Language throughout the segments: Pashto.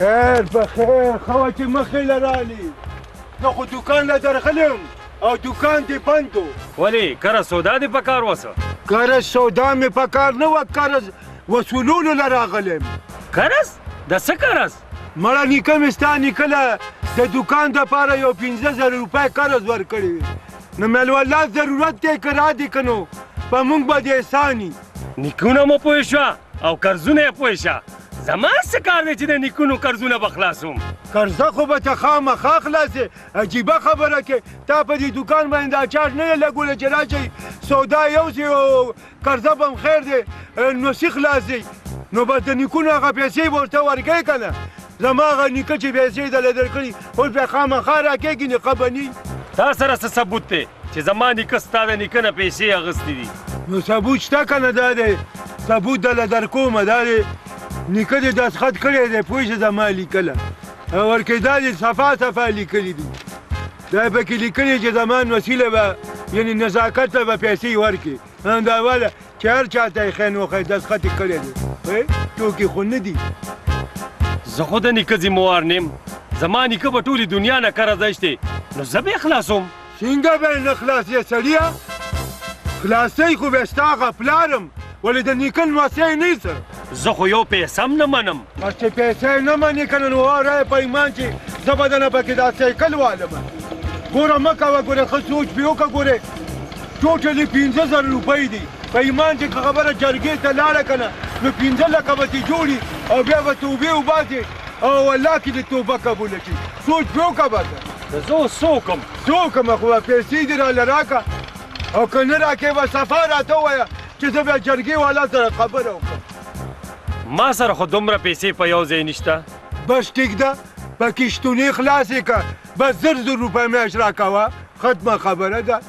خیر بخیر خوا چې مخې لرالي نو خو دوکان له درغلم او دوکان دې بند و. ولې کره سودا دې په کار وسه؟ قرض سودا مې په کار نه وه، قرض وصولولو له راغلم. قرض؟ د څه قرض؟ مړه نیکه مې ستا نیکه له د دوکان دپاره یو 15,000 روپۍ قرض ورکړی وي. نو مېلوالله ضرورت دی که را دي که نو په موږ به دې احساني. نیکونه مو پوه شوه او قرضونه یې پوه شه. زما څه کار دی چې د نیکونو قرضونه به خلاصوم؟ قرضه خو به ته خامخا خلاصې. عجیبه خبره کې تا په دې دوکان باندې دا چارج نه یې لګولی چې راشئ سودا یوسئ او قرضه به هم خیر دی نو سي خلاصئ. نو به د نیکونو هغه پیسې به ورته ورکوې که نه؟ زما هغه نیکه چې پیسې دله درکړي اوس بیا خامخا راکېږي نیقه به ني. تا سره څه ثبوت دی چې زما نیکه ستا د نیکه نه پیسې اخیستې دي؟ نو ثبوت شته که نه؟ دا دی ثبوت دله درکومه. دا دی نیکه دې دستخط کړی دی پوه شه زما لیکله ورکې دا دې صفا صفا لیکلي دي. دا یې پکې لیکلي چې زمان وسیله به یعنې نزاکت ته به پیسې ورکړي. دا واله چې هر چا ته یې خین وښی دستخط یې کړی دی ټوکې خو نه دي. زه خو د نیکه ذمهوار نیم. زما نیکه به ټولې دنیا نه قرض اخیستی نو زه به یې خلاصوم. څنګه به یې نه خلاصې سړیه؟ خلاصی خو به ستا هغه پلارم ولې د نیکه لمسی نه یې څه؟ زه خو یو پیسه هم نه منم. بس چې پیسې نه منې که نه نو واره په ایمان چې زه به دنه پکې دا سایکل والمه. ګوره مه کوه ګوره ښه سوچ پرې وکړه. ګورې ټوټلي 15,000 روپۍ دي په ایمان چې که خبره جرګې ته لاړه که نه نو 15 لکه به ترې جوړي او بیا به توبې وباسې او والله کې دې توبه قبوله شي. سوچ پرې وکړه بسه. زه اوس څه وکړم؟ څه وکړم خو به پیسې دې راله راکړه او که نه راکې به صفا راته ووایه چې زه بیا جرګې والا سره خبره وکړم. ما سره خو دومره پیسې په یو ځای نشته. بس ټیک ده پکې شتونې خلاصې که بس 1000 روپۍ میاشت راکوه ختمه خبره ده.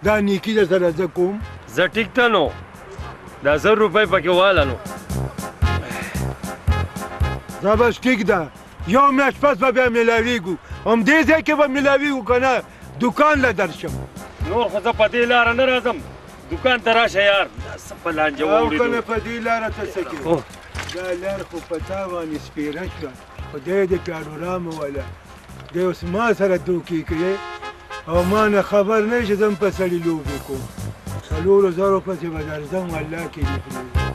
دا نیکي در سره زه کوم. زه ټیک ته نو دا 1000 روپۍ پکې واله نو زه بس ټیک ده یو میاشت پس به بیا میلاویږو همدې ځای کې به میلاویږو که نه دوکان له درشم. نور خو زه په دې لاره نه راځم. دوکان ته راشه یار. دا څه په لانجه او که نه واوړېدو. په دې لاره ته څه کې دا لار خو په تا باندې سپېره شوه. خدای دې پیاډورامه وله دی اوس ما سره دوکې کړې او ما نه خبر نه چې زه هم په سړي لوبې کوم. 4,000 پسې به درځم والله کې دې پرېږدم.